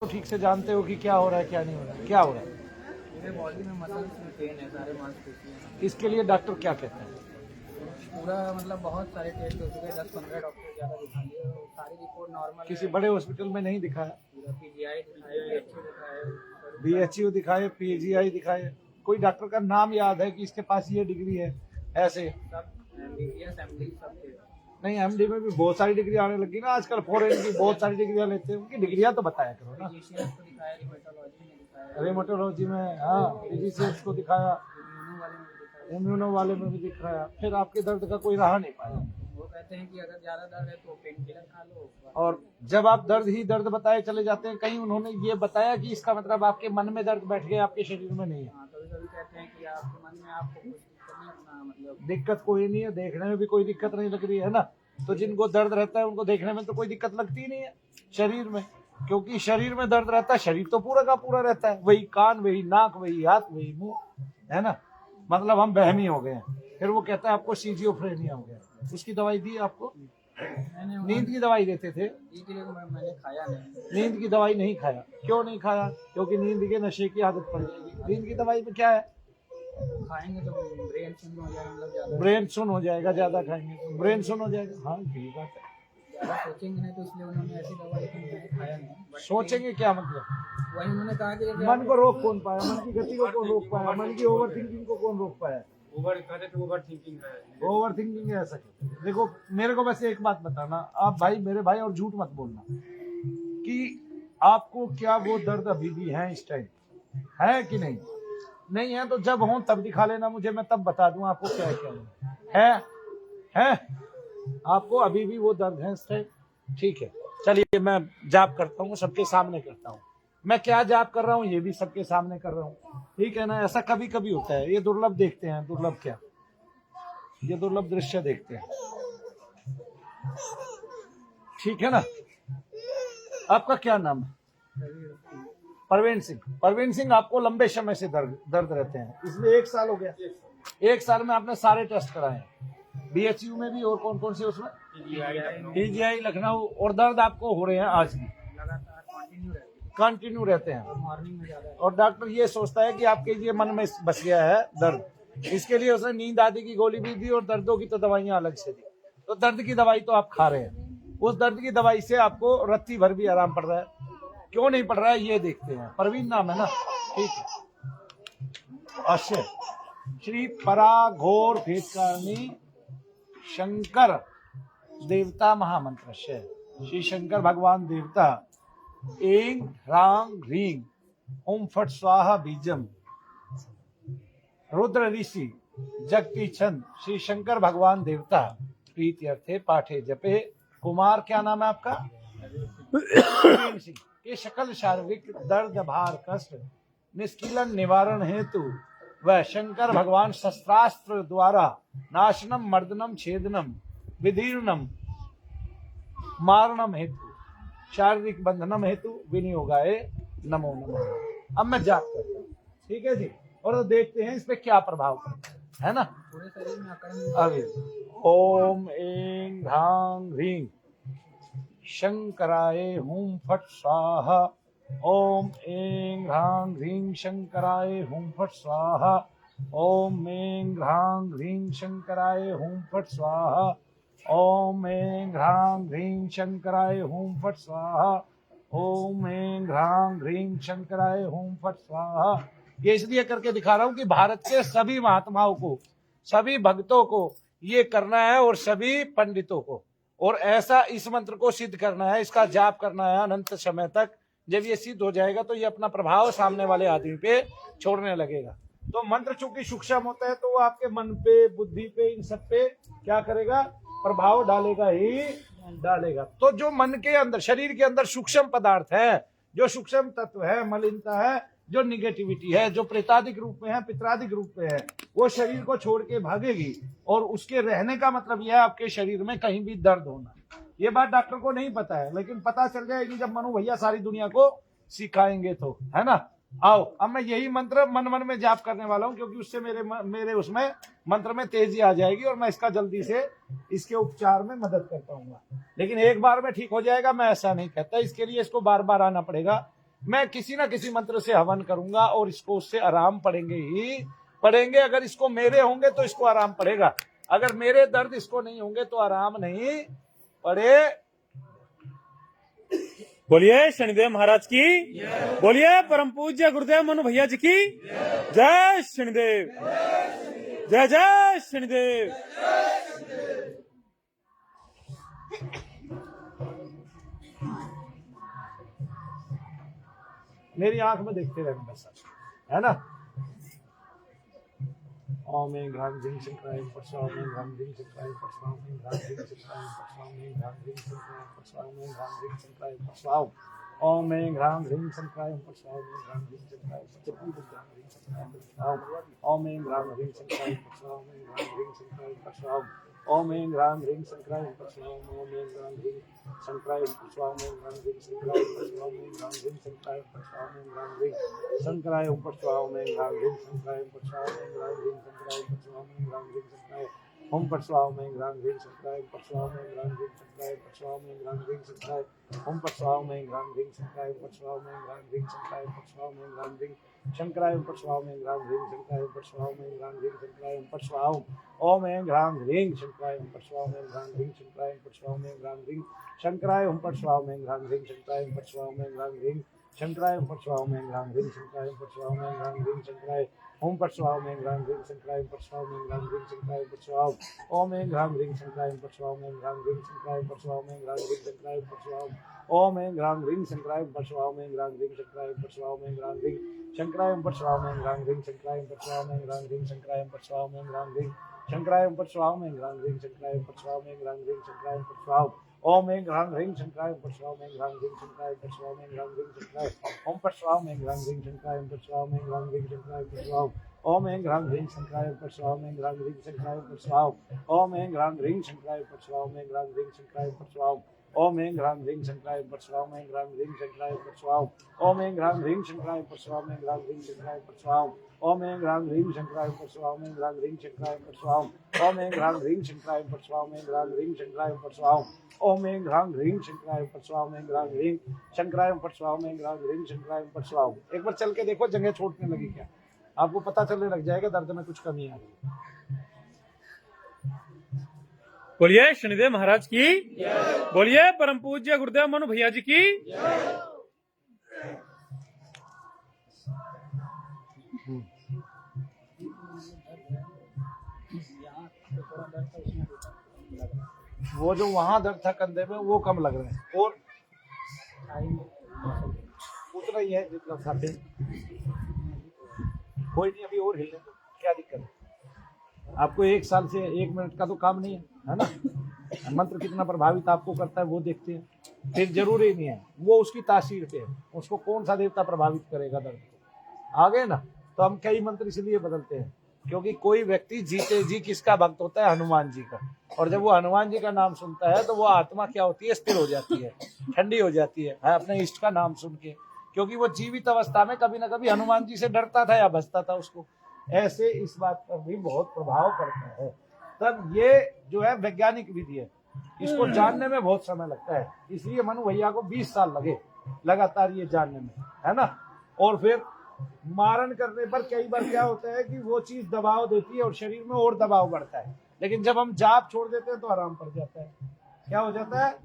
तो ठीक से जानते हो कि क्या हो रहा है क्या नहीं हो रहा है, क्या हो रहा है। मेरे बॉडी में मसल्स में पेन है, सारे मांसपेशियां। इसके लिए डॉक्टर क्या कहते हैं? पूरा मतलब बहुत सारे टेस्ट हो चुके, 10-15 डॉक्टर ज़्यादा दिखा लिए, और सारी रिपोर्ट नॉर्मल किसी है। बड़े हॉस्पिटल में नहीं दिखाया? पूरा पीजीआई दिखाए, बीएचयू दिखाए, बीएचयू दिखाए, पीजीआई दिखाए? कोई डॉक्टर का नाम याद है कि इसके पास ये डिग्री है ऐसे? सब एमबीबीएस एमडी सब थे। नहीं, एमडी में भी बहुत सारी डिग्री आने लगी ना आजकल, फॉरेन की बहुत सारी डिग्रियां लेते हैं, उनकी डिग्रियां तो बताया करो ना। फिजिशियंस को दिखाया, रिमेटोलॉजी में दिखाया, रेमेटोलॉजी में, हाँ, फिजिशियंस को दिखाया, इम्यूनो वाले में दिखाया। इम्यूनो वाले में भी दिखाया, फिर आपके दर्द का कोई रहा नहीं पाया। वो कहते हैं कि अगर ज़्यादा दर्द है तो पेन किलर खा लो। और जब आप दर्द ही दर्द बताए चले जाते हैं, कहीं उन्होंने ये बताया कि इसका मतलब आपके मन में दर्द बैठ गया, आपके शरीर में नहीं है? हाँ, कभी कभी कहते हैं कि आपके मन में आपको कुछ दिक्कत नहीं, अपना मतलब दिक्कत कोई नहीं है, देखने में भी कोई दिक्कत नहीं लग रही है ना। तो जिनको दर्द रहता है उनको देखने में तो कोई दिक्कत लगती ही नहीं है शरीर में, क्योंकि शरीर में दर्द रहता है, शरीर तो पूरा का पूरा रहता है, वही कान, वही नाक, वही हाथ, वही मुंह, है ना। मतलब हम बहमी हो गए हैं। फिर वो कहता है आपको सीजियोफ्रेनिया हो गया, उसकी दवाई दी आपको? मैंने नींद की दवाई देते थे? के लिए मैंने खाया नहीं। नींद की दवाई नहीं खाया? क्यों नहीं खाया? क्योंकि नींद के नशे की आदत पड़ जाएगी। नींद की दवाई में क्या है? खाएंगे तो ब्रेन सुन हो जाएगा, मतलब ज़्यादा ब्रेन सुन हो जाएगा, ज्यादा खाएंगे तो ब्रेन सुन हो जाएगा। हाँ, यही बात है। ज़्यादा सोचेंगे नहीं, तो इसलिए उन्होंने ऐसी दवाई दी, मैंने खाया नहीं। बट सोचेंगे क्या मतलब? वही उन्होंने कहा कि जैसे मन को रोक कौन पाया? मन की गति को कौन रोक पाया? मन की ओवर थिंकिंग को कौन रोक पाया? ओवर थिंकिंग है। ओवर थिंकिंग ऐसा क्यों? देखो, मेरे को बस एक बात बताना, आप भाई मेरे भाई, और झूठ मत बोलना कि आपको क्या वो दर्द अभी भी है इस टाइम, है कि नहीं? नहीं है तो जब हो तब दिखा लेना मुझे, मैं तब बता दूं आपको क्या क्या है। आपको अभी भी वो दर्द है इस टाइम? ठीक है, चलिए मैं जाप करता हूँ, सबके सामने करता हूँ। मैं क्या जाप कर रहा हूँ ये भी सबके सामने कर रहा हूँ, ठीक है ना। ऐसा कभी कभी होता है, ये दुर्लभ देखते हैं। दुर्लभ क्या? ये दुर्लभ दृश्य देखते हैं, ठीक है ना। आपका क्या नाम है? परवीन सिंह। परवीन सिंह, आपको लंबे समय से दर्द रहते हैं, इसलिए 1 साल हो गया। 1 साल में आपने सारे टेस्ट कराए हैं, बीएचयू में भी, और कौन कौन से उसमें? पीजीआई लखनऊ। और दर्द आपको हो रहे हैं आज भी? लगातार कंटिन्यू रहते हैं। मॉर्निंग में ज़्यादा। और डॉक्टर ये सोचता है कि आपके ये मन में बस गया है दर्द, इसके लिए उसने नींद आदि की गोली भी दी और दर्दों की तो दवाइयां अलग से दी। तो दर्द की दवाई तो आप खा रहे हैं, उस दर्द की दवाई से आपको रत्ती भर भी आराम पड़ रहा है, क्यों नहीं पड़ रहा है ये देखते हैं। परवीन नाम है ना, ठीक है। अश्य श्री परा घोर भेदकारणी शंकर देवता महामंत्र, श्री शंकर भगवान देवता ऐं ह्रां ह्रीं ओम फट स्वाहा बीजम रुद्र ऋषि जगती छंद श्री शंकर भगवान देवता प्रीति अर्थे पाठे जपे कुमार। क्या नाम है आपका? ये सकल शारीरिक दर्द भार कष्ट निष्कीलन निवारण हेतु वह शंकर भगवान शस्त्रास्त्र द्वारा नाशनम मर्दनम छेदनम विदीर्णम मारणम हेतु शारीरिक बंधनम हेतु विनियोगाय नमो नमः। अब मैं जाप करता हूँ, ठीक है जी, और तो देखते हैं इस पे क्या प्रभाव पड़ता है ना। पूरे शरीर में अकड़ अभी ओम ऐं ह्रां ह्रीं शंकराय हुं फट स्वाहा। ओम ऐं ह्रां ह्रीं शंकराय हुं फट स्वाहा। ओम ऐं ह्रां ह्रीं शंकराय हुं फट स्वाहा। ओम ऐं ह्रां ह्रीं शंकराय हुं फट स्वाहा। ओम ऐं ह्रां ह्रीं शंकराय हुं फट स्वाहा। ये इसलिए करके दिखा रहा हूं कि भारत के सभी महात्माओं को, सभी भक्तों को ये करना है, और सभी पंडितों को, और ऐसा इस मंत्र को सिद्ध करना है, इसका जाप करना है अनंत समय तक। जब ये सिद्ध हो जाएगा तो ये अपना प्रभाव सामने वाले आदमी पे छोड़ने लगेगा। तो मंत्र चूंकि सूक्ष्म होता है तो वो आपके मन पे, बुद्धि पे, इन सब पे क्या करेगा? प्रभाव डालेगा ही डालेगा। तो जो मन के अंदर, शरीर के अंदर सूक्ष्म पदार्थ है, जो सूक्ष्म तत्व है, मलिनता है, जो निगेटिविटी है, जो प्रेतादिक रूप में है, पितरादिक रूप में है, वो शरीर को छोड़ के भागेगी। और उसके रहने का मतलब यह है आपके शरीर में कहीं भी दर्द होना। ये बात डॉक्टर को नहीं पता है, लेकिन पता चल जाएगी जब मनु भैया सारी दुनिया को सिखाएंगे तो, है ना। आओ, अब मैं यही मंत्र मन मन में जाप करने वाला हूँ, क्योंकि उससे मेरे उसमें मंत्र में तेजी आ जाएगी और मैं इसका जल्दी से इसके उपचार में मदद कर पाऊंगा। लेकिन एक बार में ठीक हो जाएगा मैं ऐसा नहीं कहता, इसके लिए इसको बार बार आना पड़ेगा। मैं किसी ना किसी मंत्र से हवन करूंगा और इसको उससे आराम पड़ेंगे ही पड़ेंगे। अगर इसको मेरे होंगे तो इसको आराम पड़ेगा, अगर मेरे दर्द इसको नहीं होंगे तो आराम नहीं पड़े। बोलिए शनिदेव महाराज की, बोलिए परम पूज्य गुरुदेव मनु भैया जी की जय शनिदेव, जय जय शनिदेव। मेरी आंख में देखते रहना बस, है ना। ओम ऐं ह्रां ह्रीं शंकराय परस्वाहा, ओम ऐं ह्रां ह्रीं शंकराय परस्वाहा, ओम ऐं ह्रां ह्रीं शंकराय परस्वाहा, ओम ऐं ह्रां ह्रीं शंकराय परस्वाहा, ओम ऐं ह्रां ह्रीं शंकराय परस्वाहा, ओम ऐं ह्रां ह्रीं शंकराय परस्वाहा, ओम ऐं ह्रां ह्रीं शंकराय परस्वाहा, ओम ऐं ह्रां ह्रीं शंकराय परस्वाहा, ओम ऐं ह्रां ह्रीं शंकराय परस्वाहा, ओम ऐं ह्रां ह्रीं शंकराय परस्वाहा, ओम ऐं ह्रां ह्रीं शंकराय परस्वाहा, ओम ऐं ह्रां ह्रीं शंकराय परस्वाहा, ओम ऐं ह्रां ह्रीं शंकराय परस्वाहा, ओम ऐं ह्रां ह्रीं शंकराय परस्वाहा, ओम ऐं ह्रां ह्रीं शंकराय परस्वाहा, ओम ऐं ह्रां ह्रीं शंकराय परस्वाहा, ओम ऐं ह्रां ह्रीं शंकराय ओम परस्वाहा, ओम ऐं ह्रां ह्रीं शंकराय परस्वाहा, ओम ऐं ह्रां ह्रीं शंकराय परस्वाहा, ओम ऐं ह्रां ह्रीं शंकराय ओम परस्वाहा, ओम ऐं ह्रां ह्रीं शंकराय परस्वाहा, ओम ऐं ह्रां ह्रीं शंकराय परस्वाहा, ओम ऐं ह्रां ह्रीं शंकराय परस्वाहा, ओम ऐं ह्रां ह्रीं शंकराय परस्वाहा, ओम ऐं ह्रां ह्रीं शंकराय परस्वाहा, ओम ऐं ह्रां ह्रीं शंकराय परस्वाहा, ओम ऐं ह्रां ह्रीं शंकराय परस्वाहा, ओम ऐं ह्रां ह्रीं शंकराय परस्वाहा, ओम ऐं ह्रां ह्रीं शंकराय परस्वाहा, ओम ऐं ह्रां ह्रीं शंकराय परस्वाहा, ओम ऐं ह्रां ह्रीं शंकराय परस्वाहा, ओम ऐं ह्रां ह्रीं शंकराय ओम परस्वाहा, ओम ऐं ह्रां ह्रीं शंकराय परस्वाहा, ओम ऐं ह्रां ह्रीं शंकराय परस्वाहा, ओम ऐं ह्रां ह्रीं शंकराय परस्वाहा, ओम ऐं ह्रां ह्रीं शंकराय परस्वाहा, ओम ऐं ह्रां ह्रीं शंकराय परस्वाहा, ओम ऐं ह्रां ह्रीं शंकराय परस्वाहा, ओम ऐं ह्रां ह्रीं शंकराय परस्वाहा, ओम ऐं ह्रां ह्रीं शंकराय परस्वाहा, ओम ऐं ह्रां ह्रीं शंकराय परस्वाहा, ओम ऐं ह्रां ह्रीं शंकराय परस्वाहा, ओम ऐं ह्रां ह्रीं शंकराय परस्वाहा, ओम ऐं ह्रां ह्रीं शंकराय परस्वाहा, ओम ऐं ह्रां ह्रीं शंकराय परस्वाहा, ओम ऐं ह्रां ह्रीं शंकराय परस्वाहा, ओम ऐं ह्रां ह्रीं शंकराय परस्वाहा, ओम ऐं ह्रां ह्रीं शंकराय ओम परस्वाहा, ओम ऐं ह्रां ह्रीं शंकराय परस्वाहा, ओम ऐं ह्रां ह्रीं शंकराय परस्वाहा, ओम ऐं ह्रां ह्रीं शंकराय परस्वाहा, ओम ऐं ह्रां ह्रीं शंकराय परस्वाहा, ओम ऐं ह्रां ह्रीं शंकराय परस्वाहा, ओम ऐं ह्रां ह्रीं शंकराय परस्वाहा, ओम ऐं ह्रां ह्रीं शंकराय परस्वाहा, ओम ऐं ह्रां ह्रीं शंकराय परस्वाहा, ओम ऐं ह्रां ह्रीं शंकराय परस्वाहा, ओम ऐं ह्रां ह्रीं शंकराय परस्वाहा, ओम ऐं ह्रां ह्रीं शंकराय परस्वाहा, ओम ऐं ह्रां ह्रीं शंकराय परस्वाहा, ओम ऐं ह्रां ह्रीं शंकराय परस्वाहा, ओम ऐं ह्रां ह्रीं शंकराय परस्वाहा, ओम ऐं ह्रां ह्रीं शंकराय परस्वाहा, ओम ऐं ह्रां ह्रीं शंकराय परस्वाहा, ओम ऐं ह्रां ह्रीं शंकराय परस्वाहा। एक बार चल के देखो जगह छोड़ने लगी क्या, आपको पता चलने लग जाएगा दर्द में कुछ कमी आ रही। बोलिए शनिदेव महाराज की, बोलिए परम पूज्य गुरुदेव मनु भैया जी की। वो जो वहां दर्द था कंधे में वो कम लग रहा है और उतना ही है जितना था फिर। कोई नहीं, अभी और हिलने दो, क्या दिक्कत है। आपको 1 साल से 1 मिनट का तो काम नहीं है ना। मंत्र कितना प्रभावित आपको करता है वो देखते हैं, फिर जरूरी नहीं है वो उसकी तासीर पे है, उसको कौन सा देवता प्रभावित करेगा दर्द को। आगे ना तो हम कई मंत्र इसलिए बदलते हैं क्योंकि कोई व्यक्ति जीते जी किसका भक्त होता है, हनुमान जी का। और जब वो हनुमान जी का नाम सुनता है तो वो आत्मा क्या होती है, स्थिर हो जाती है, ठंडी हो जाती है अपने इष्ट का नाम सुन के। क्योंकि वो जीवित अवस्था में कभी ना कभी हनुमान जी से डरता था या बचता था उसको। ऐसे इस बात पर भी बहुत प्रभाव पड़ता है। तब ये जो है वैज्ञानिक विधि है, इसको जानने में बहुत समय लगता है, इसलिए मनु भैया को 20 साल लगे लगातार ये जानने में, है ना। और फिर मारण करने पर कई बार क्या होता है कि वो चीज दबाव देती है और शरीर में और दबाव बढ़ता है, लेकिन जब हम जाप छोड़ देते हैं तो आराम पड़ जाता है। क्या हो जाता है,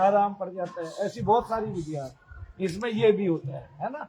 आराम पड़ जाता है। ऐसी बहुत सारी विधियां, इसमें ये भी होता है ना।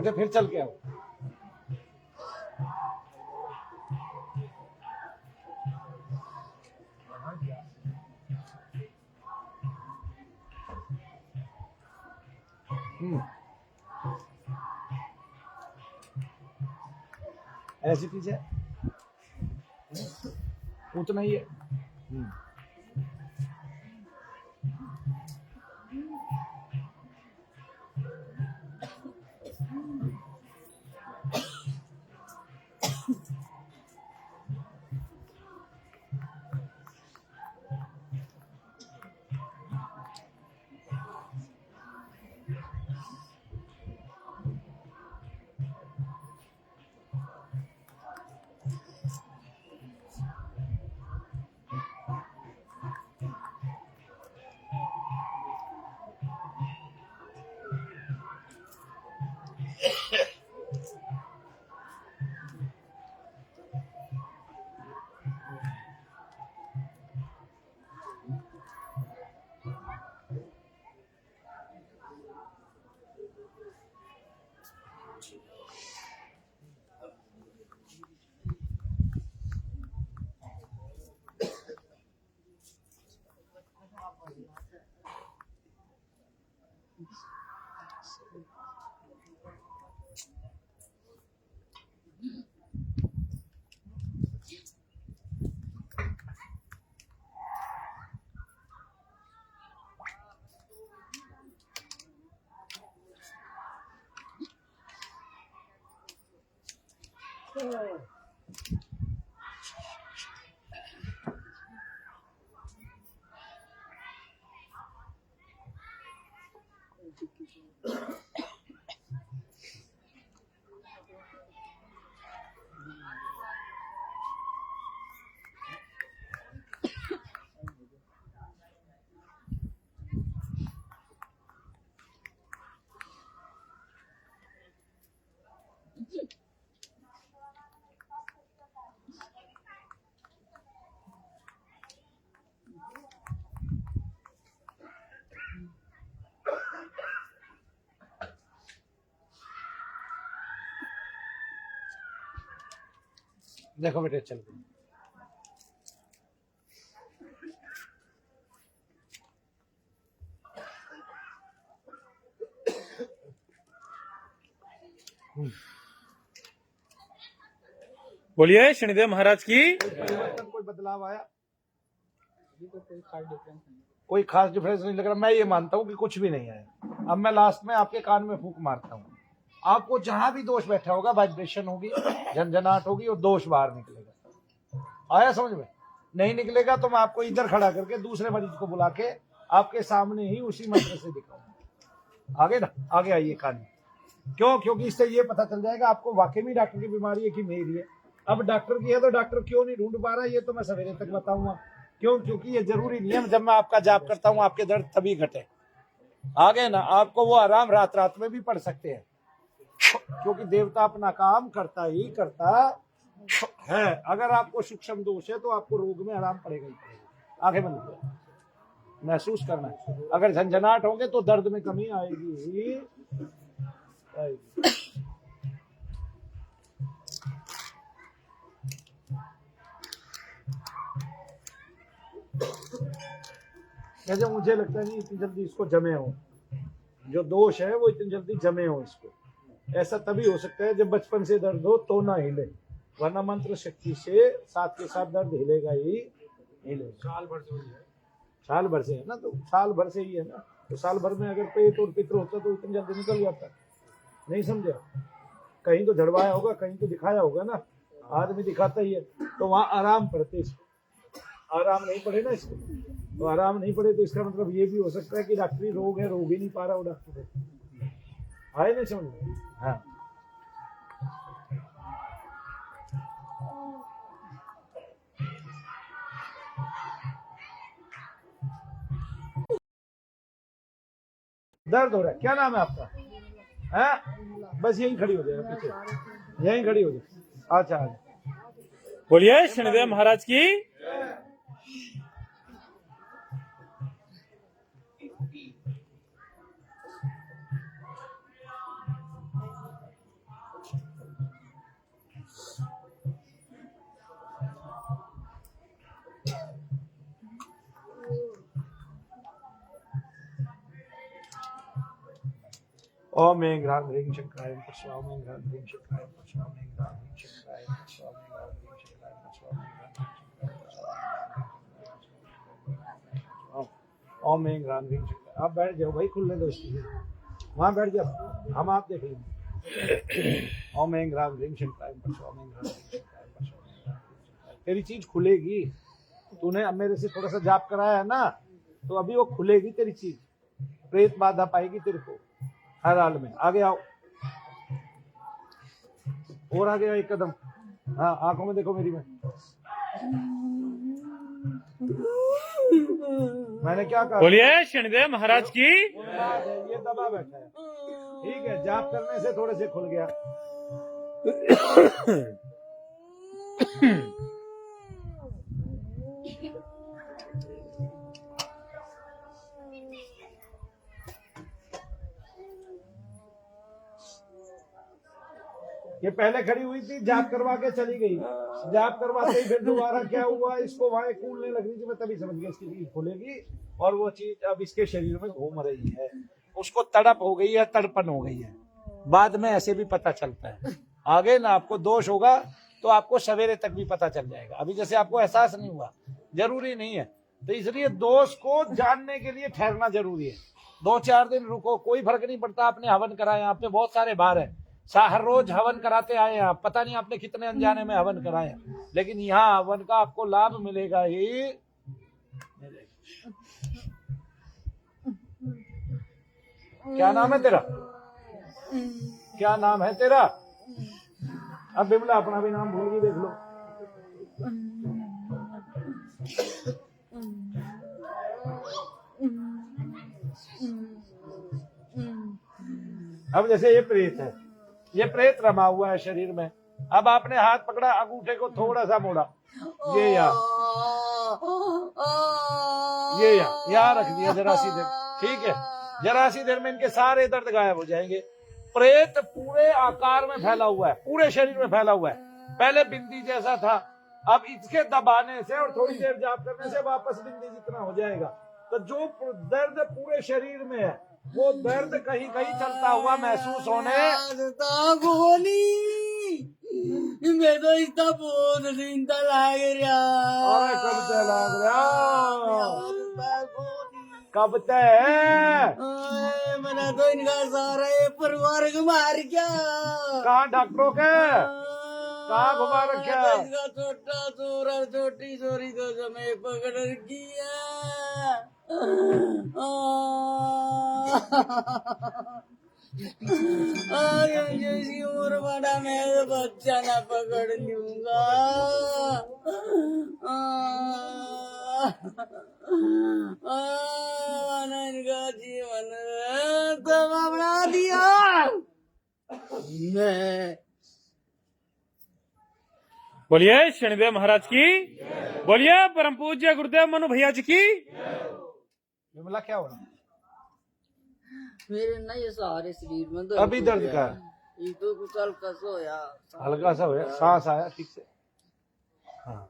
बेटे फिर चल के आओ। ऐसे पीछे उतना ही है। देखो बेटे चल गई। बोलिए शनिदेव महाराज की। कोई बदलाव आया? अभी तो कोई खास डिफरेंस नहीं। कोई खास डिफरेंस नहीं लग रहा। मैं ये मानता हूँ कि कुछ भी नहीं आया। अब मैं लास्ट में आपके कान में फूंक मारता हूँ। आपको जहां भी दोष बैठा होगा, वाइब्रेशन होगी, झंझनाहट होगी और दोष बाहर निकलेगा। आया समझ में? नहीं निकलेगा तो मैं आपको इधर खड़ा करके दूसरे मरीज को बुला के आपके सामने ही उसी मंत्र से दिखाऊंगा। आगे ना, आगे आइए कान। क्यों? क्योंकि इससे ये पता चल जाएगा आपको वाकई में डॉक्टर की बीमारी है कि मेरी है। अब डॉक्टर की है तो डॉक्टर क्यों नहीं ढूंढ पा रहा, ये तो मैं सवेरे तक बताऊंगा। क्यों? क्योंकि ये जरूरी नहीं है जब मैं आपका जाप करता हूँ आपके दर्द तभी घटे। आगे ना, आपको वो आराम रात रात में भी पड़ सकते हैं, क्योंकि देवता अपना काम करता ही करता है। अगर आपको सूक्ष्म दोष है तो आपको रोग में आराम पड़ेगा ही पड़ेगा। आगे बंद करो, महसूस करना है। अगर झंझनाहट होंगे तो दर्द में कमी आएगी आएगी। जैसे मुझे लगता है नहीं इतनी जल्दी इसको जमे हो, जो दोष है वो इतनी जल्दी जमे हो इसको। ऐसा तभी हो सकता है जब बचपन से दर्द हो तो ना हिले, वरना मंत्र शक्ति से साथ के साथ दर्द हिलेगा ही हिलेगा। साल भर से है ना, तो साल भर से ही है ना। तो साल भर में अगर पेट और पित्र होता तो इतनी जल्दी निकल जाता। नहीं समझा? कहीं तो झड़वाया होगा, कहीं तो दिखाया होगा ना। आदमी दिखाता ही है तो वहां आराम पड़ते इसको। आराम नहीं पड़े ना इसको, तो आराम नहीं पड़े तो इसका मतलब ये भी हो सकता है कि डॉक्टरी रोग है, रोग ही नहीं पा रहा वो डॉक्टर। आए नहीं समझ में? हाँ, दर्द हो रहा है। क्या नाम है आपका? है बस यहीं खड़ी हो जाए, पीछे यहीं खड़ी हो जाए। अच्छा बोलिए शनिदेव महाराज की। ओम ऐं ह्रां ह्रीं शंकराय नमः स्वाहा। ओम ऐं ह्रां ह्रीं शंकराय नमः स्वाहा। ओम ऐं ह्रां ह्रीं शंकराय नमः स्वाहा। ओम ऐं ह्रां ह्रीं शंकराय। आप बैठ जाओ भाई, खुलने दो इसकी, वहाँ बैठ जाओ, हम आप देख लेंगे। ओम ऐं ह्रां ह्रीं शंकराय नमः स्वाहा। ओम ऐं ह्रां ह्रीं शंकराय नमः स्वाहा। तेरी चीज खुलेगी। तूने अब मेरे से थोड़ा सा जाप कराया है ना, तो अभी वो खुलेगी तेरी चीज। प्रेत बाधा पाएगी तेरे को हर हाल में। आगे आओ, और आगे आओ एक कदम। हाँ, आंखों में देखो मेरी में। मैंने क्या कहा? बोलिए शनिदेव महाराज की। ये दबा बैठा है, ठीक है। जाप करने से थोड़े से खुल गया। ये पहले खड़ी हुई थी, जाप करवा के चली गई। जाप करवाते ही फिर दोबारा क्या हुआ, इसको वहां कूदने लग रही थी। मैं तभी समझ गया इसकी चीज खुलेगी और वो चीज अब इसके शरीर में घूम रही है। उसको तड़प हो गई है, तड़पन हो गई है। बाद में ऐसे भी पता चलता है। आगे ना आपको दोष होगा तो आपको सवेरे तक भी पता चल जाएगा। अभी जैसे आपको एहसास नहीं हुआ, जरूरी नहीं है। तो इसलिए दोष को जानने के लिए ठहरना जरूरी है। 2-4 दिन रुको, कोई फर्क नहीं पड़ता। आपने हवन कराया, आप पे बहुत सारे बार है, हर रोज हवन कराते आए हैं आप। पता नहीं आपने कितने अनजाने में हवन कराए हैं, लेकिन यहाँ हवन का आपको लाभ मिलेगा ही। क्या नाम है तेरा? क्या नाम है तेरा? अब बिमला अपना भी नाम भूल गई, देख लो। अब जैसे ये प्रेत है, ये प्रेत रमा हुआ है शरीर में। अब आपने हाथ पकड़ा, अंगूठे को थोड़ा सा मोड़ा, ये यहाँ रख दिया जरा सी देर, ठीक है। जरा सी देर में इनके सारे दर्द गायब हो जाएंगे। प्रेत पूरे आकार में फैला हुआ है, पूरे शरीर में फैला हुआ है। पहले बिंदी जैसा था, अब इसके दबाने से और थोड़ी देर जाप करने से वापस बिंदी जितना हो जाएगा। तो जो दर्द पूरे शरीर में है, वो दर्द कहीं कहीं चलता हुआ महसूस होने। मैं तो इसका बहुत चिंता लाग रहा। अरे कब तक लाग रहा? कब तक? मैंने तो इनका सारा परिवार घुमा रखा। कहाँ डॉक्टरों के? कहाँ घुमा रखा? इसका छोटा चोर छोटी चोरी को जो मैं पकड़ रखी है। जैसी उम्र बड़ा मैं बच्चा ना पकड़ लूंगा। इनका जीवन तो बना दिया। मैं बोलिए शनिदेव महाराज की। बोलिए परम पूज्य गुरुदेव मनु भैया जी की। विमला क्या हो रहा है? मेरे ना ये सारे शरीर में दर्द अभी दर्द का है? ये तो कुछ हल्का सा होया। हल्का सा होया, सांस आया ठीक से? हाँ।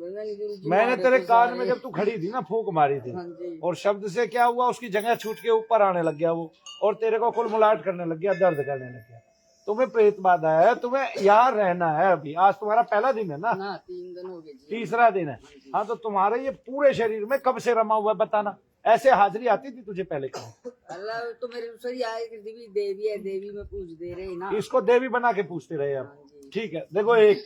मैंने तेरे कान में जब तू खड़ी थी ना, फूंक मारी थी, और शब्द से क्या हुआ, उसकी जगह छूट के ऊपर आने लग गया वो, और तेरे को कुलमुलाट करने लग गया, दर्द करने लग गया। तुम्हें प्रेत बाधा है, तुम्हें यहाँ रहना है। अभी आज तुम्हारा पहला दिन है ना? 3 दिन हो गए। तीसरा दिन है। हाँ, तो तुम्हारे ये पूरे शरीर में कब से रमा हुआ है बताना? ऐसे हाजिरी आती थी तुझे पहले कहीं? अल्लाह तो मेरे सही आए कि देवी है, देवी में पूछ दे रहे ना। इसको देवी बना के पूछते रहे अब, ठीक है। देखो, एक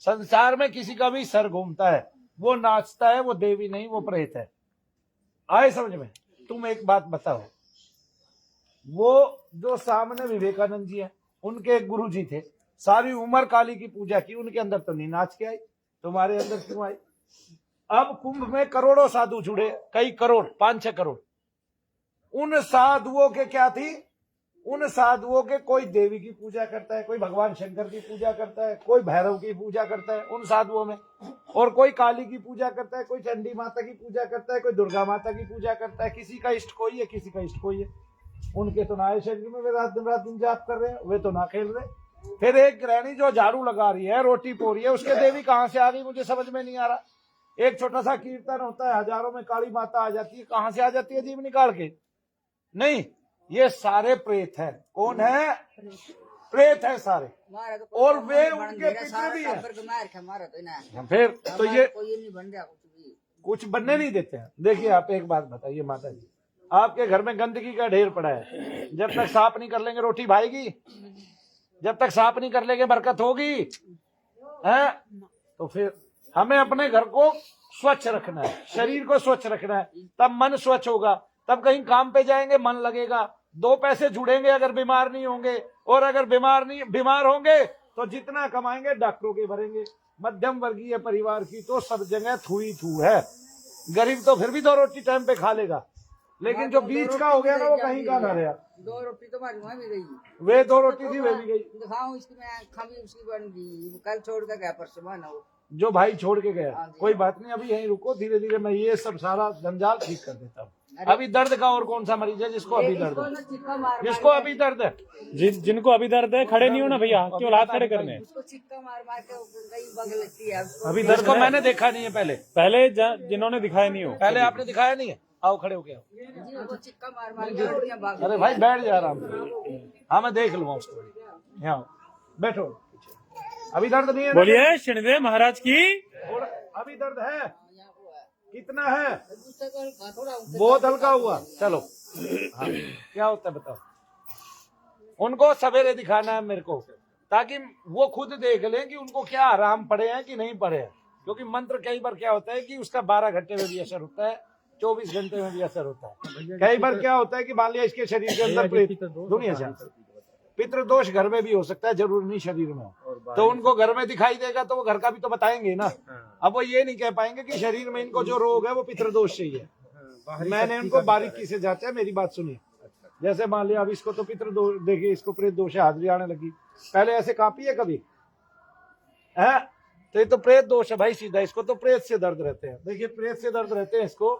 संसार में किसी का भी सर घूमता है, वो नाचता है, वो देवी नहीं, वो प्रेत है। आए समझ में? तुम एक बात बताओ, वो जो सामने विवेकानंद जी है, उनके एक गुरु जी थे, सारी उम्र काली की पूजा की, उनके अंदर तो नहीं नाच के आई, तुम्हारे अंदर क्यों आई? अब कुंभ में करोड़ों साधु जुड़े, कई करोड़, 5-6 करोड़। उन साधुओं के क्या थी? उन साधुओं के कोई देवी की पूजा करता है, कोई भगवान शंकर की पूजा करता है, कोई भैरव की पूजा करता है उन साधुओं में, और कोई काली की पूजा करता है, कोई चंडी माता की पूजा करता है, कोई दुर्गा माता की पूजा करता है। किसी का इष्ट कोई है, किसी का इष्ट कोई है। उनके तो ना शरीर में वे रात दिन जाप कर रहे हैं, वे तो ना खेल रहे। फिर एक गृहिणी जो झाड़ू लगा रही है, रोटी पो रही है, उसके देवी कहाँ से आ गई मुझे समझ में नहीं आ रहा। एक छोटा सा कीर्तन होता है, हजारों में काली माता आ जाती है, कहाँ से आ जाती है जीव निकाल के? नहीं, ये सारे प्रेत हैं। कौन है? प्रेत है सारे। और वे उनके पितर भी हैं। फिर तो ये कुछ बनने नहीं देते हैं। देखिए आप एक बात बताइए माता जी, आपके घर में गंदगी का ढेर पड़ा है, जब तक साफ नहीं कर लेंगे रोटी भाएगी? जब तक साफ नहीं कर लेंगे बरकत होगी? है? तो फिर हमें अपने घर को स्वच्छ रखना है, शरीर को स्वच्छ रखना है, तब मन स्वच्छ होगा, तब कहीं काम पे जाएंगे मन लगेगा, 2 पैसे जुड़ेंगे अगर बीमार नहीं होंगे। और अगर बीमार होंगे तो जितना कमाएंगे डॉक्टरों के भरेंगे। मध्यम वर्गीय परिवार की तो सब जगह थू ही थू है। गरीब तो फिर भी 2 रोटी टाइम पे खा लेगा, लेकिन जो बीच का हो गया ना वो कहीं का ना रहा। 2 रोटी तो हमारी वहाँ भी गई, वे 2 रोटी थी वे भी गई। दिखाऊं इसकी मैं खामी उसकी बन गई, कल छोड़ कर गया परसों ना वो जो भाई छोड़ के गया। कोई बात नहीं, अभी यहीं रुको, धीरे धीरे मैं ये सब सारा जंजाल ठीक कर देता हूँ। अभी दर्द का और कौन सा मरीज है जिसको अभी दर्द है? जिसको अभी दर्द है, जिनको अभी दर्द है खड़े नहीं हो ना भैया, केवल हाथ खड़े करने हैं। उसको चिक्का मार मार के गई बग लगती है। अभी दर्द को मैंने देखा नहीं है। पहले जिन्होंने दिखाया नहीं हो, पहले आपने दिखाया नहीं है। आओ खड़े हो गया। चिक्का मार मार के उल्टियां भाग। अरे भाई बैठ जा आराम से। हाँ मैं देख लूंगा उसको। यहाँ बैठो। अभी दर्द नहीं है? बोलिए शनिदेव महाराज की। अभी दर्द है? कितना है? बहुत हल्का हुआ। चलो हाँ। क्या होता है बताओ? उनको सवेरे दिखाना है मेरे को, ताकि वो खुद देख लें कि उनको क्या आराम पड़े हैं कि नहीं पड़े हैं। क्योंकि मंत्र कई बार क्या होता है कि उसका 12 घंटे में भी असर होता है, 24 घंटे में भी असर होता है। कई बार क्या होता है कि मान लिया इसके शरीर के अंदर दुनिया से पितृदोष घर में भी हो सकता है, जरूर नहीं शरीर में। तो उनको घर में दिखाई देगा तो वो घर का भी तो बताएंगे ना। अब वो ये नहीं कह पाएंगे कि शरीर में इनको जो रोग है वो पितृदोष से ही है। मैंने उनको बारीकी से जांचा है, मेरी बात सुनिए। जैसे मान लिया अब इसको तो पितृदोष, देखिए इसको प्रेत दोष है, हाजरी आने लगी। पहले ऐसे कांपी है कभी है? तो ये तो प्रेत दोष है भाई सीधा। इसको तो प्रेत से दर्द रहते हैं। देखिए प्रेत से दर्द रहते हैं इसको।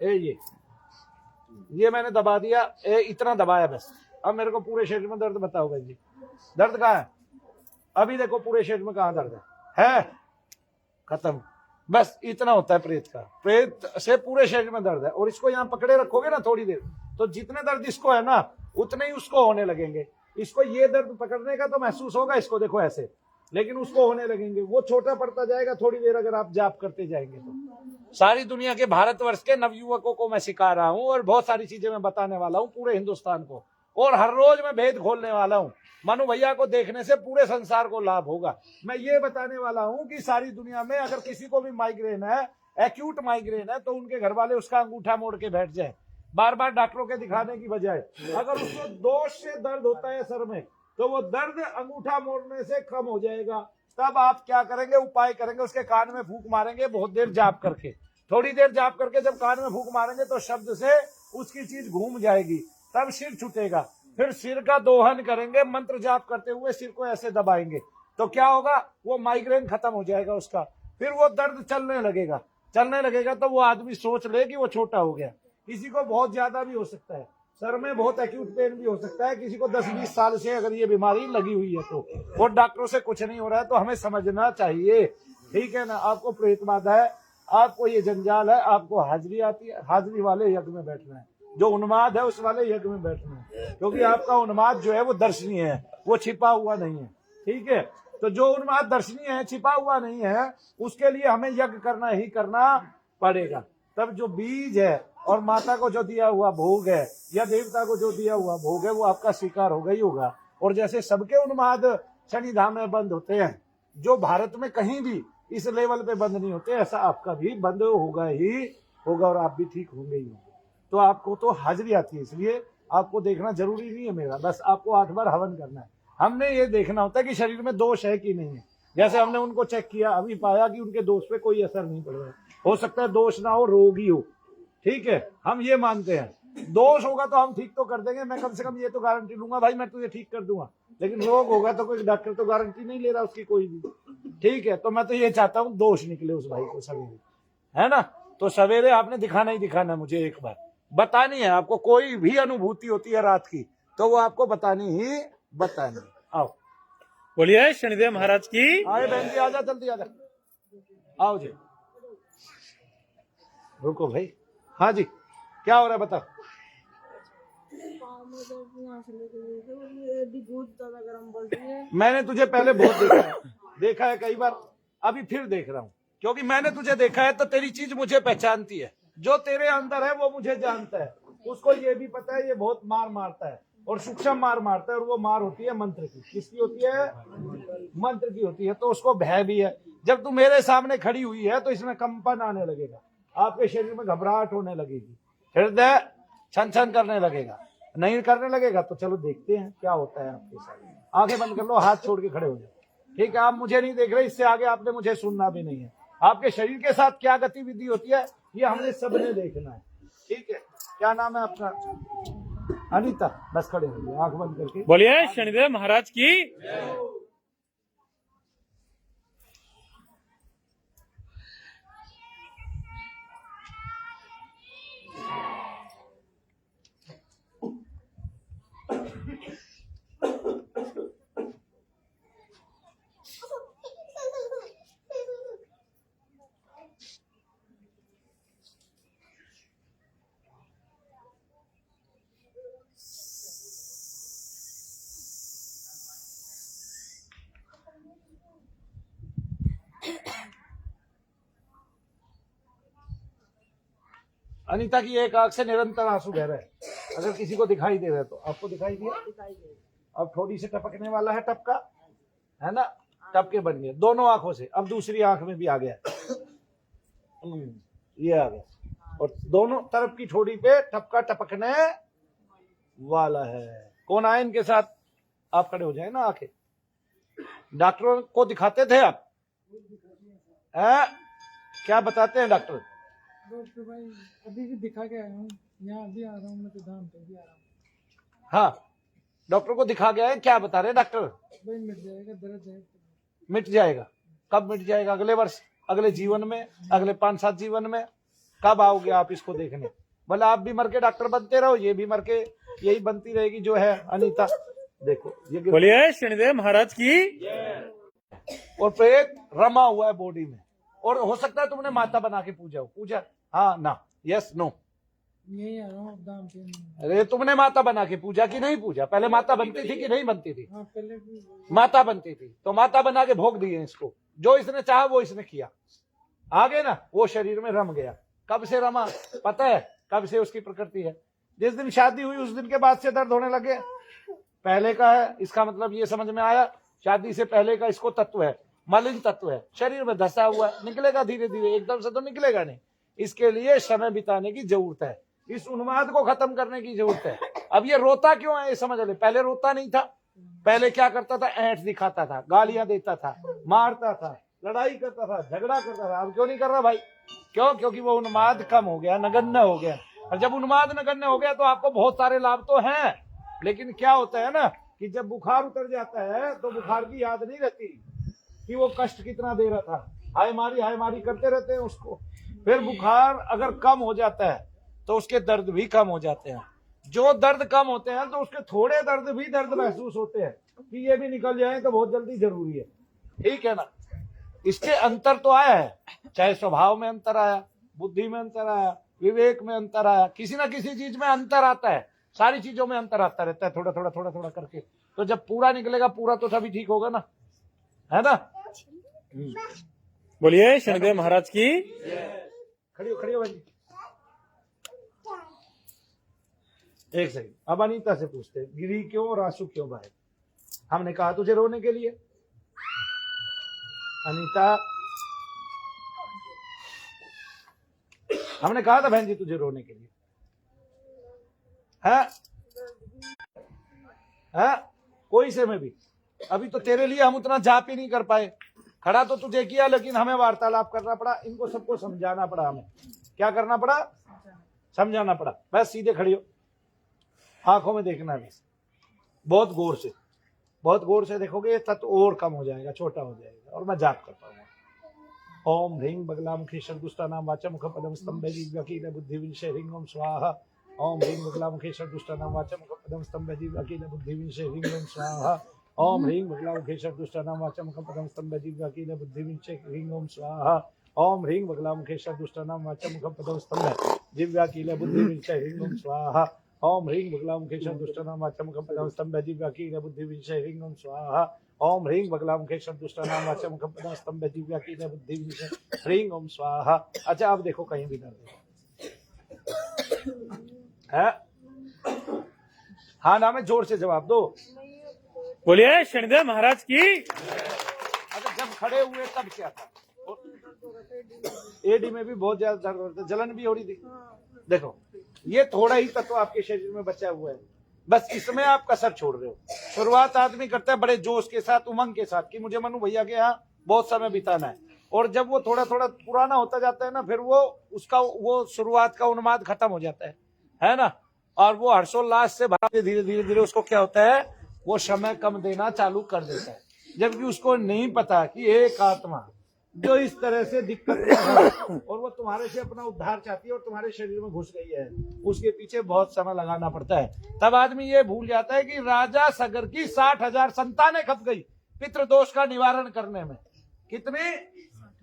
ये मैंने दबा दिया, इतना दबाया बस। अब मेरे को पूरे शरीर में दर्द बताओ भाई जी, दर्द कहाँ है? अभी देखो पूरे शरीर में कहाँ दर्द है? खत्म। बस इतना होता है प्रेत का। प्रेत से पूरे शरीर में दर्द है। और इसको यहाँ पकड़े रखोगे ना थोड़ी देर, तो जितने दर्द इसको है ना उतने ही उसको होने लगेंगे। इसको ये दर्द पकड़ने का तो महसूस होगा, इसको देखो ऐसे, लेकिन उसको होने लगेंगे। वो छोटा पड़ता जाएगा थोड़ी देर अगर आप जाप करते जाएंगे तो। सारी दुनिया के भारतवर्ष के नवयुवकों को मैं सिखा रहा हूँ और बहुत सारी चीजें मैं बताने वाला हूँ पूरे हिंदुस्तान को। और हर रोज मैं भेद खोलने वाला हूँ। मनु भैया को देखने से पूरे संसार को लाभ होगा। मैं ये बताने वाला हूँ कि सारी दुनिया में अगर किसी को भी माइग्रेन है, एक्यूट माइग्रेन है, तो उनके घर वाले उसका अंगूठा मोड़ के बैठ जाए, बार बार डॉक्टरों के दिखाने की बजाय। अगर उसको दोष से दर्द होता है सर में, तो वो दर्द अंगूठा मोड़ने से कम हो जाएगा। तब आप क्या करेंगे? उपाय करेंगे, उसके कान में फूंक मारेंगे बहुत देर जाप करके। थोड़ी देर जाप करके जब कान में फूंक मारेंगे तो शब्द से उसकी चीज घूम जाएगी, तब सिर छूटेगा। फिर सिर का दोहन करेंगे, मंत्र जाप करते हुए सिर को ऐसे दबाएंगे, तो क्या होगा? वो माइग्रेन खत्म हो जाएगा उसका। फिर वो दर्द चलने लगेगा तो वो आदमी सोच ले कि वो छोटा हो गया। किसी को बहुत ज्यादा भी हो सकता है, सर में बहुत एक्यूट पेन भी हो सकता है। किसी को 10-20 साल से अगर ये बीमारी लगी हुई है तो, और डॉक्टरों से कुछ नहीं हो रहा है, तो हमें समझना चाहिए। ठीक है ना? आपको प्रेत बाधा है, आपको ये जंजाल है, आपको हाजरी आती है, हाजरी वाले यज्ञ में बैठना है। जो उन्माद है उस वाले यज्ञ में बैठना है, क्योंकि आपका उन्माद जो है वो दर्शनीय है, वो छिपा हुआ नहीं है। ठीक है? तो जो उन्माद दर्शनीय है, छिपा हुआ नहीं है, उसके लिए हमें यज्ञ करना ही करना पड़ेगा। तब जो बीज है और माता को जो दिया हुआ भोग है या देवता को जो दिया हुआ भोग है वो आपका स्वीकार होगा ही होगा। और जैसे सबके उन्माद शनिधाम में बंद होते हैं, जो भारत में कहीं भी इस लेवल पे बंद नहीं होते, ऐसा आपका भी बंद होगा ही होगा और आप भी ठीक होंगे ही होंगे। तो आपको तो हाजिरी आती है, इसलिए आपको देखना जरूरी नहीं है मेरा, बस आपको 8 बार हवन करना है। हमने ये देखना होता है कि शरीर में दोष है कि नहीं है। जैसे हमने उनको चेक किया, अभी पाया कि उनके दोष पे कोई असर नहीं पड़ रहा है। हो सकता है दोष ना हो, रोग ही हो। ठीक है? हम ये मानते हैं। दोष होगा तो हम ठीक तो कर देंगे, मैं कम से कम ये तो गारंटी लूंगा भाई मैं तुझे ठीक कर दूंगा। लेकिन रोग होगा तो कोई डॉक्टर तो गारंटी नहीं ले रहा उसकी कोई भी। ठीक है? तो मैं तो ये चाहता हूँ दोष निकले उस भाई को सवेरे, है ना? तो सवेरे आपने दिखाना ही दिखाना, मुझे एक बार बतानी है। आपको कोई भी अनुभूति होती है रात की तो वो आपको बतानी ही बतानी। आओ बोलिए शनिदेव महाराज की। आए बहन जी, आजा जल्दी आजा, आओ जी। रुको भाई, हाँ जी क्या हो रहा है बताओ। मैंने तुझे पहले बहुत देखा है कई बार, अभी फिर देख रहा हूँ, क्योंकि मैंने तुझे देखा है तो तेरी चीज मुझे पहचानती है। जो तेरे अंदर है वो मुझे जानता है। उसको ये भी पता है ये बहुत मार मारता है और सूक्ष्म मार मारता है, और वो मार होती है मंत्र की। किसकी होती है? मंत्र की होती है। तो उसको भय भी है। जब तू मेरे सामने खड़ी हुई है तो इसमें कंपन आने लगेगा, आपके शरीर में घबराहट होने लगेगी, हृदय छन छन करने लगेगा। नहीं करने लगेगा तो चलो देखते हैं क्या होता है आपके साथ। आंखें बंद कर लो, हाथ छोड़ के खड़े हो जाओ। ठीक है, आप मुझे नहीं देख रहे, इससे आगे आपने मुझे सुनना भी नहीं है। आपके शरीर के साथ क्या गतिविधि होती है ये हमने सबने देखना है। ठीक है, क्या नाम है आपका? अनीता। बस खड़े हो, आंख बंद करके बोलिए शनिदेव महाराज की। अनीता की एक आंख से निरंतर आंसू बह रहे हैं। अगर किसी को दिखाई दे रहा है तो आपको दिखाई दिया? अब थोड़ी से टपकने वाला है, टपका है ना, टपके बन गए दोनों आंखों से। अब दूसरी आंख में भी आ गया, ये आ गया, और दोनों तरफ की ठोड़ी पे टपका टपकने वाला है। कौन आए इनके साथ? आप खड़े हो जाए ना। आंखें डॉक्टरों को दिखाते थे आप? क्या बताते हैं डॉक्टर? डॉक्टर भाई अभी भी दिखा के आया हूँ, यहाँ भी आ रहा हूँ, मैं तो धाम पे भी आ रहा हूँ। हाँ, डॉक्टर को दिखा गया है, क्या बता रहे डॉक्टर? भाई मिट जाएगा, दर्द है। मिट जाएगा। कब मिट जाएगा? अगले वर्ष, अगले जीवन में, अगले 5-7 जीवन में? कब आओगे आप इसको देखने? भले आप भी मर के डॉक्टर बनते रहो, ये भी मर के यही बनती रहेगी जो है अनीता। देखो ये बोलिए शनिदेव महाराज की। और प्रेत रमा हुआ है बॉडी में, और हो सकता है तुमने माता बना के पूजा हो। पूजा? हाँ ना, यस नो? यही आ रहा हूँ धाम पे। अरे तुमने माता बना के पूजा की नहीं पूजा? पहले माता बनती थी कि नहीं बनती थी? हाँ पहले भी। माता बनती थी तो माता बना के भोग दिए इसको। जो इसने चाहा वो इसने किया, आगे ना वो शरीर में रम गया। कब से रमा पता है? कब से उसकी प्रकृति है? जिस दिन शादी हुई उस दिन के बाद से दर्द होने लगे। पहले का है, इसका मतलब ये समझ में आया, शादी से पहले का इसको तत्व है, मलिन तत्व है, शरीर में धसा हुआ है, निकलेगा धीरे धीरे, एकदम से तो निकलेगा नहीं। इसके लिए समय बिताने की जरूरत है, इस उन्माद को खत्म करने की जरूरत है। अब ये रोता क्यों है ये समझ ले। पहले रोता नहीं था, पहले क्या करता था? ऐंठ दिखाता था, गालियां देता था, मारता था, लड़ाई करता था, झगड़ा करता था। अब क्यों नहीं कर रहा भाई? क्यों? क्योंकि वो उन्माद कम हो गया, नगण्य हो गया। और जब उन्माद नगण्य हो गया तो आपको बहुत सारे लाभ तो हैं, लेकिन क्या होता है ना कि जब बुखार उतर जाता है तो बुखार की याद नहीं रहती कि वो कष्ट कितना दे रहा था। हाय मारी करते रहते हैं उसको। फिर बुखार अगर कम हो जाता है तो उसके दर्द भी कम हो जाते हैं। जो दर्द कम होते हैं तो उसके थोड़े दर्द भी दर्द महसूस होते हैं कि ये भी निकल जाए तो बहुत जल्दी जरूरी है। ठीक है ना? इसके अंतर तो आया है, चाहे स्वभाव में अंतर आया, बुद्धि में अंतर आया, विवेक में अंतर आया, किसी ना किसी चीज में अंतर आता है। सारी चीजों में अंतर आता रहता है, थोड़ा थोड़ा करके। तो जब पूरा निकलेगा पूरा तो सभी ठीक होगा ना, है ना? बोलिए शनिदेव महाराज की। खड़ी हो भाई। एक सेकंड, अब अनीता से पूछते हैं, गिरी क्यों और आंसू क्यों बहे? हमने कहा तुझे रोने के लिए। अनीता, हमने कहा था बहन जी तुझे रोने के लिए, है? कोई से में भी अभी तो तेरे लिए हम उतना जाप ही नहीं कर पाए। खड़ा तो तुझे किया, लेकिन हमें वार्तालाप करना पड़ा, इनको सबको समझाना पड़ा। हमें क्या करना पड़ा? समझाना पड़ा। बस सीधे खड़ी हो, आंखों में देखना है, बस बहुत गौर से देखोगे ये तत्व और कम हो जाएगा, छोटा हो जाएगा, और मैं जाप कर पाऊंगा। ओम ह्रीं बगलामुखी षड्दुष्टानां वाचा मुख पदम स्तंभे दिव्यकील बुद्धि विंशे ह्रीं ओम स्वाहा। ओम ह्रीं बगलामुखी षड्दुष्टानां वाचा मुख पदम स्तंभे दिव्यकील बुद्धि विंशे ह्रीं ओम स्वाहा। ओम ह्रीं बगलामुखी षड्दुष्टानां वाचा मुख पदम स्तंभे दिव्यकील बुद्धि विंशे ह्रीं ओम स्वाहा। ओम ह्रीं बगलामुखी षड्दुष्टानां वाचा मुख पदम स्तंभे दिव्यकील बुद्धि विंशे ह्रीं ओम स्वाहा। ओम ह्रीं बगलामुखेश्वर दुष्टानां वाचम कंपदां स्तंभजीव्याकीन बुद्धि विषय ह्रीं ओम स्वाहा। ओम ह्रीं बगलामुखेश्वर दुष्टानां वाचम कंपदां स्तंभजीव्याकीन बुद्धि विषय ह्रीं ओम स्वाहा। अच्छा अब देखो कहीं भी दर्द है? हाँ ना में जोर से जवाब दो। बोलिए शनिदेव महाराज की। अच्छा जब खड़े हुए तब क्या था? एडी में भी बहुत ज्यादा दर्द होता है, जलन भी हो रही थी। देखो ये थोड़ा ही तत्व आपके शरीर में बचा हुआ है, बस इसमें आप कसर छोड़ रहे हो। शुरुआत आदमी करता है बड़े जोश के साथ, उमंग के साथ कि मुझे मनु भैया के यहाँ बहुत समय बिताना है, और जब वो थोड़ा थोड़ा पुराना होता जाता है ना, फिर वो उसका वो शुरुआत का उन्माद खत्म हो जाता है ना, और वो हर्षोल्लास से भरा धीरे धीरे धीरे उसको क्या होता है, वो समय कम देना चालू कर देता है। जबकि उसको नहीं पता कि एक आत्मा जो इस तरह से दिक्कत है और वो तुम्हारे से अपना उद्धार चाहती है और तुम्हारे शरीर में घुस गई है, उसके पीछे बहुत समय लगाना पड़ता है। तब आदमी ये भूल जाता है कि राजा सगर की 60,000 संतानें खप गई पितृदोष का निवारण करने में। कितनी?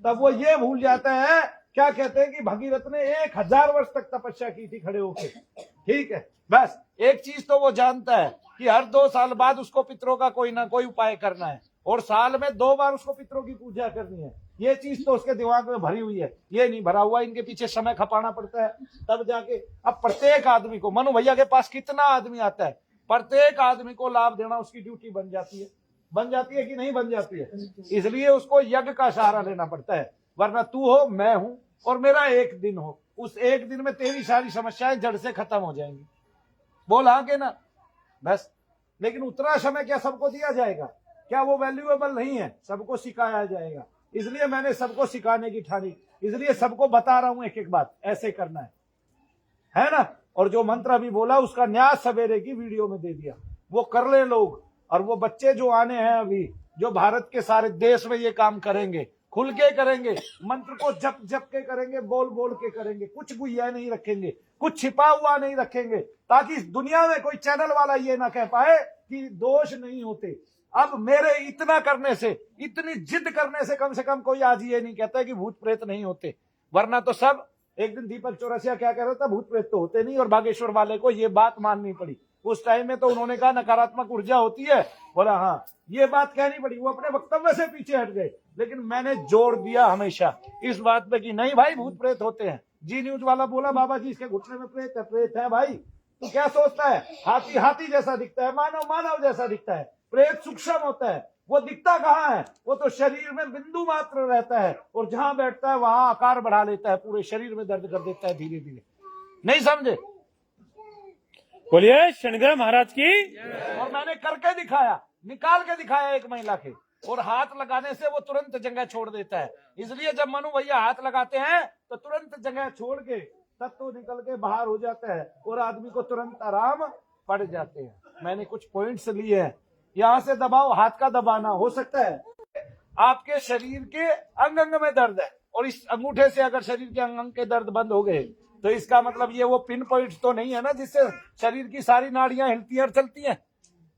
तब वो ये भूल जाता है, क्या कहते हैं कि भगीरथ ने 1000 वर्ष तक तपस्या की थी खड़े होके। ठीक है, बस एक चीज तो वो जानता है कि हर 2 साल बाद उसको पितरों का कोई ना कोई उपाय करना है, और साल में 2 बार उसको पितरों की पूजा करनी है। ये चीज तो उसके दिमाग में भरी हुई है, ये नहीं भरा हुआ, इनके पीछे समय खपाना पड़ता है तब जाके। अब प्रत्येक आदमी को, मनु भैया के पास कितना आदमी आता है, प्रत्येक आदमी को लाभ देना उसकी ड्यूटी बन जाती है कि नहीं बन जाती है? इसलिए उसको यज्ञ का सहारा लेना पड़ता है, वरना तू हो मैं हूं और मेरा एक दिन हो, उस एक दिन में तेरी सारी समस्याएं जड़ से खत्म हो जाएंगी। बोल हाँ के ना? बस। लेकिन उतना समय क्या सबको दिया जाएगा? क्या वो वैल्यूएबल नहीं है? सबको सिखाया जाएगा। इसलिए मैंने सबको सिखाने की ठानी, इसलिए सबको बता रहा हूं एक एक बात, ऐसे करना है ना। और जो मंत्र अभी बोला उसका न्यास सवेरे की वीडियो में दे दिया, वो कर ले लोग। और वो बच्चे जो आने हैं अभी, जो भारत के सारे देश में ये काम करेंगे, खुल के करेंगे, मंत्र को जप जप के करेंगे, बोल बोल के करेंगे, कुछ गुहिया नहीं रखेंगे, कुछ छिपा हुआ नहीं रखेंगे, ताकि इस दुनिया में कोई चैनल वाला ये ना कह पाए कि दोष नहीं होते। अब मेरे इतना करने से, इतनी जिद करने से कम कोई आज ये नहीं कहता है कि भूत प्रेत नहीं होते, वरना तो सब। एक दिन दीपक चौरसिया क्या कह रहा था, भूत प्रेत तो होते नहीं, और बागेश्वर वाले को ये बात माननी पड़ी। उस टाइम में तो उन्होंने कहा नकारात्मक ऊर्जा होती है, बोला हाँ ये बात कहनी पड़ी, वो अपने वक्तव्य से पीछे हट गए। लेकिन मैंने जोर दिया हमेशा इस बात पे कि नहीं भाई भूत प्रेत होते हैं। जी न्यूज वाला बोला बाबा जी इसके घुटने में प्रेत है भाई, तू क्या सोचता है? हाथी हाथी जैसा दिखता है, मानव मानव जैसा दिखता है, प्रेत सूक्ष्म होता है, वो दिखता कहाँ है? वो तो शरीर में बिंदु मात्र रहता है, और जहां बैठता है वहां आकार बढ़ा लेता है, पूरे शरीर में दर्द कर देता है धीरे धीरे। नहीं समझे? बोलिए शनिदेव महाराज की। और मैंने करके दिखाया, निकाल के दिखाया एक महिला के, और हाथ लगाने से वो तुरंत जगह छोड़ देता है। इसलिए जब मनु भैया हाथ लगाते हैं तो तुरंत जगह छोड़ के तत्व निकल के बाहर हो जाता है, और आदमी को तुरंत आराम पड़ जाते हैं। मैंने कुछ पॉइंट्स लिए हैं, यहाँ से दबाओ, हाथ का दबाना। हो सकता है आपके शरीर के अंग अंग में दर्द है, और इस अंगूठे से अगर शरीर के अंग अंग के दर्द बंद हो गए तो इसका मतलब ये वो पिन पॉइंट तो नहीं है ना जिससे शरीर की सारी नाड़ियां हिलती और चलती हैं।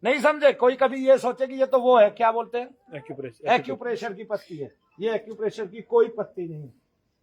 नहीं समझे? कोई कभी ये सोचे कि ये तो वो है, क्या बोलते हैं, एक्यूप्रेशर की पत्ती है। ये एक्यूप्रेशर की कोई पत्ती नहीं है।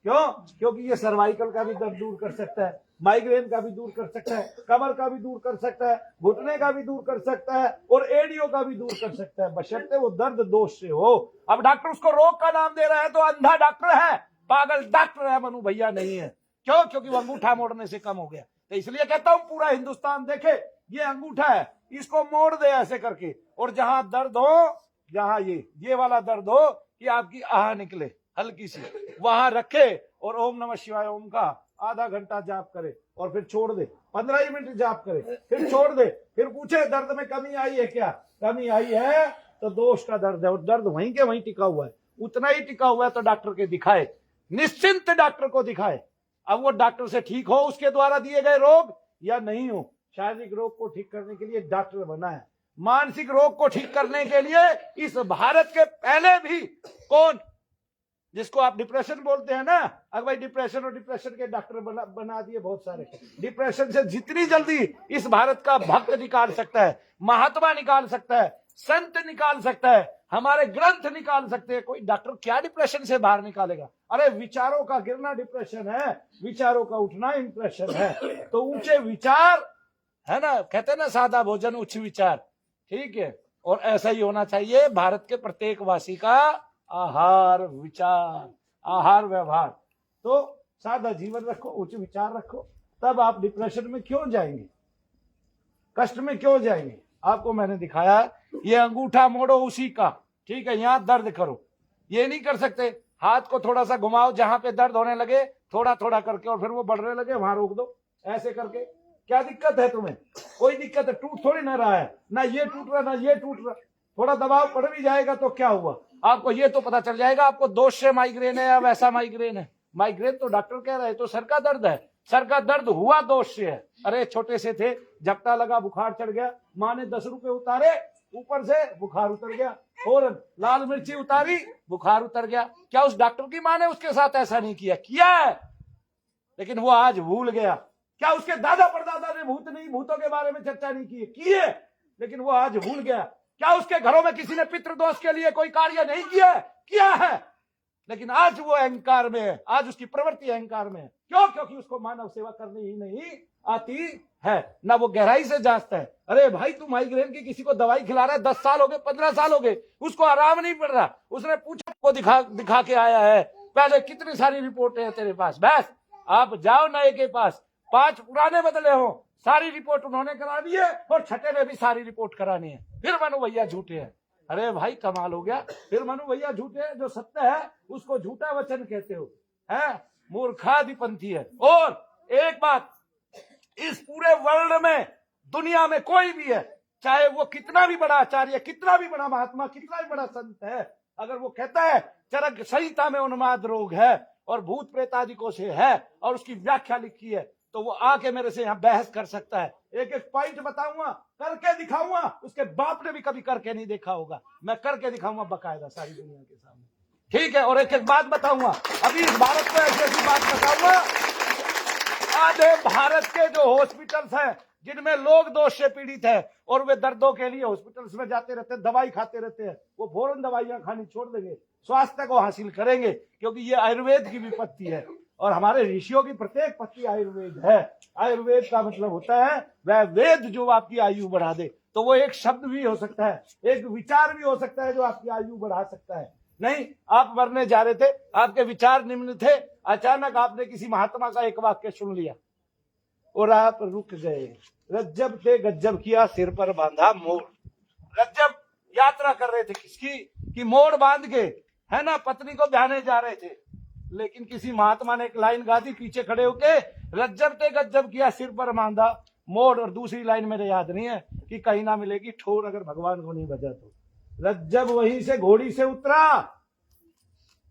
क्यों? क्योंकि ये सर्वाइकल का भी दर्द दूर कर सकता है, माइग्रेन का भी दूर कर सकता है, कमर का भी दूर कर सकता है, घुटने का भी दूर कर सकता है, और एडियो का भी दूर कर सकता है, बशर्ते वो दर्द दोष से हो। अब डॉक्टर उसको रोग का नाम दे रहा है तो अंधा डॉक्टर है, पागल डॉक्टर है, मनु भैया नहीं है। क्यों? क्योंकि वो अंगूठा मोड़ने से कम हो गया। तो इसलिए कहता हूं पूरा हिंदुस्तान देखे, ये अंगूठा है, इसको मोड़ दे ऐसे करके, और जहां दर्द हो, जहां ये वाला दर्द हो कि आपकी आह निकले हल्की सी, वहां रखे और ओम नमः शिवाय ओम का आधा घंटा जाप करे, और फिर छोड़ दे। 15 मिनट जाप करे, फिर छोड़ दे, फिर पूछे दर्द में कमी आई है क्या? कमी आई है तो दोष का दर्द है, और दर्द वहीं के वहीं टिका हुआ है। उतना ही टिका हुआ है तो डॉक्टर के दिखाए, निश्चिंत डॉक्टर को दिखाए। अब वो डॉक्टर से ठीक हो उसके द्वारा दिए गए रोग या नहीं हो। शारीरिक रोग को ठीक करने के लिए डॉक्टर बना है, मानसिक रोग को ठीक करने के लिए इस भारत के पहले भी कौन, जिसको आप डिप्रेशन बोलते हैं ना, अगर भाई डिप्रेशन और डिप्रेशन के डॉक्टर बना दिए बहुत सारे। डिप्रेशन से जितनी जल्दी इस भारत का भक्त निकाल सकता है, महात्मा निकाल सकता है, संत निकाल सकता है, हमारे ग्रंथ निकाल सकते हैं, कोई डॉक्टर क्या डिप्रेशन से बाहर निकालेगा? अरे विचारों का गिरना डिप्रेशन है, विचारों का उठना इंप्रेशन है। तो ऊंचे विचार है ना, कहते हैं ना सादा भोजन उच्च विचार, ठीक है। और ऐसा ही होना चाहिए भारत के प्रत्येक वासी का आहार विचार, आहार व्यवहार। तो सादा जीवन रखो, उच्च विचार रखो, तब आप डिप्रेशन में क्यों जाएंगे, कष्ट में क्यों जाएंगे। आपको मैंने दिखाया ये अंगूठा मोड़ो उसी का, ठीक है, यहां दर्द करो, ये नहीं कर सकते। हाथ को थोड़ा सा घुमाओ, जहां पे दर्द होने लगे थोड़ा थोड़ा करके, और फिर वो बढ़ने लगे वहां रोक दो, ऐसे करके। क्या दिक्कत है तुम्हें, कोई दिक्कत है, टूट थोड़ी ना रहा है, ना ये टूट रहा ना ये टूट रहा। थोड़ा दबाव पड़ भी जाएगा तो क्या हुआ, आपको ये तो पता चल जाएगा आपको दोष से माइग्रेन है या वैसा माइग्रेन है। माइग्रेन तो डॉक्टर कह रहे हैं तो सर का दर्द है, सर का दर्द हुआ दोष से है। अरे छोटे से थे, झपटा लगा, बुखार चढ़ गया, माँ ने 10 रुपए उतारे, ऊपर से बुखार उतर गया, फौरन लाल मिर्ची उतारी, बुखार उतर गया। क्या उस डॉक्टर की माँ ने उसके साथ ऐसा नहीं किया? किया है, लेकिन वो आज भूल गया। क्या उसके दादा परदादा ने भूतों के बारे में चर्चा नहीं की? किए, लेकिन वो आज भूल गया। क्या उसके घरों में किसी ने पितृदोष के लिए कोई कार्य नहीं किया? किया है, लेकिन आज वो अहंकार में है, आज उसकी प्रवृत्ति अहंकार में है। क्यों? क्योंकि उसको मानव सेवा करनी ही नहीं आती है, ना वो गहराई से जांचता है। अरे भाई, तू माइग्रेन की किसी को दवाई खिला रहा है, 10 साल हो गए, 15 साल हो गए, उसको आराम नहीं पड़ रहा, उसने पूछा को दिखा के आया है, पहले कितनी सारी रिपोर्टें हैं तेरे पास, बस आप जाओ नए के पास, 5 पुराने बदले हो, सारी रिपोर्ट उन्होंने करा दी है और छठे ने भी सारी रिपोर्ट करानी है, फिर मनु भैया झूठे हैं। अरे भाई कमाल हो गया, फिर मनु भैया झूठे हैं, जो सत्य है उसको झूठा वचन कहते हो, है मूर्खाधिपंथी है। और एक बात, इस पूरे वर्ल्ड में, दुनिया में कोई भी है, चाहे वो कितना भी बड़ा आचार्य, कितना भी बड़ा महात्मा, कितना भी बड़ा संत है, अगर वो कहता है चरक संहिता में उन्माद रोग है और भूत प्रेतादिकों से है और उसकी व्याख्या लिखी है, तो वो आके मेरे से यहाँ बहस कर सकता है। एक एक पॉइंट बताऊंगा, करके दिखाऊंगा, उसके बाप ने भी कभी करके नहीं देखा होगा, मैं करके दिखाऊंगा बकायदा सारी दुनिया के सामने, ठीक है। और एक एक बात बताऊंगा, अभी इस भारत में ऐसी ऐसी बात बताऊंगा, आधे भारत के जो हॉस्पिटल्स हैं जिनमें लोग दोष से पीड़ित है और वे दर्दों के लिए हॉस्पिटल्स में जाते रहते हैं, दवाई खाते रहते हैं, वो फौरन दवाइयां खानी छोड़ देंगे, स्वास्थ्य को हासिल करेंगे, क्योंकि ये आयुर्वेद की विपत्ति है और हमारे ऋषियों की प्रत्येक पत्ती आयुर्वेद है। आयुर्वेद का मतलब होता है वह वेद जो आपकी आयु बढ़ा दे। तो वो एक शब्द भी हो सकता है, एक विचार भी हो सकता है जो आपकी आयु बढ़ा सकता है। नहीं, आप मरने जा रहे थे, आपके विचार निम्न थे, अचानक आपने किसी महात्मा का एक वाक्य सुन लिया और आप रुक गए। रज्जब से गज्जब किया, सिर पर बांधा मोड़। रज्जब यात्रा कर रहे थे किसकी कि मोड़ बांध के, है ना, पत्नी को ब्याहने जा रहे थे, लेकिन किसी महात्मा ने एक लाइन गा दी पीछे खड़े होके, रज्जब ते गज्जब किया, सिर पर बांधा मोड़। और दूसरी लाइन मेरे याद नहीं है कि कहीं ना मिलेगी ठोर, अगर भगवान को नहीं बजा तो। रज्जब वहीं से घोड़ी से उतरा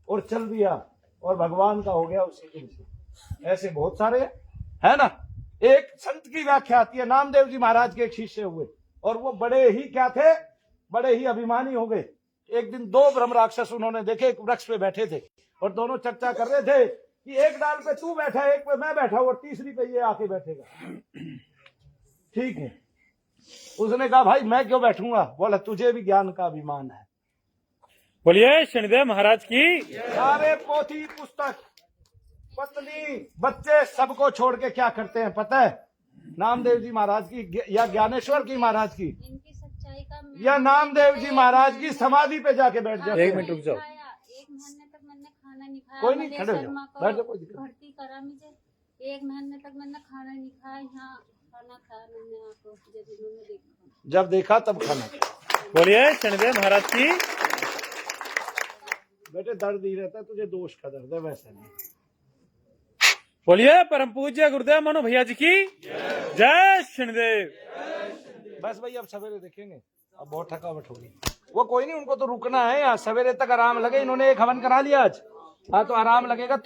और चल दिया और भगवान का हो गया उसी दिन से। ऐसे बहुत सारे है ना। एक संत की व्याख्या आती है, नामदेव जी महाराज के एक शिष्य हुए और वो बड़े ही क्या थे, बड़े ही अभिमानी हो गए। एक दिन 2 ब्रह्म राक्षस उन्होंने देखे, एक वृक्ष पे बैठे थे और दोनों चर्चा कर रहे थे कि एक डाल पे तू बैठा है, एक पे मैं बैठा हूं और तीसरी पे ये आके बैठेगा, ठीक है। उसने कहा भाई मैं क्यों बैठूंगा? बोला तुझे भी ज्ञान का अभिमान है। बोलिए शनिदेव महाराज की। सारे पोथी पुस्तक, पत्नी, बच्चे सबको छोड़ के क्या करते हैं पता है? नामदेव जी महाराज की या ज्ञानेश्वर की महाराज की इनकी सच्चाई का या नामदेव जी महाराज की समाधि पे जाके बैठ जाते हैं। 1 मिनट रुक जाओ। 1 महीने तक मैंने खाना नहीं खाया। कोई नहीं, मलेश खड़े हो शर्मा जाओ, को बैठ जाओ, कोई दिक्कत नहीं। भर्ती करा मुझे, 1 महीने तक मैंने खाना नहीं खाया। यहाँ खाना खाया मैंने आपको जब इन्होंने देखा, जब देखा तब खाना। बोलिए शनिदेव महाराज की। बेटे दर्द ही रहता है, तुझे दोष का दर्द है, वैसा नहीं। बोलिए परम पूज्य गुरुदेव मनु भैया जी की जय शनिदेव। बस भाई अब सवेरे देखेंगे, अब बहुत थकावट होगी। वो कोई नहीं, उनको तो रुकना है, यहाँ सवेरे तक आराम लगे। इन्होंने एक हवन करा लिया आज, हाँ तो आराम लगेगा तो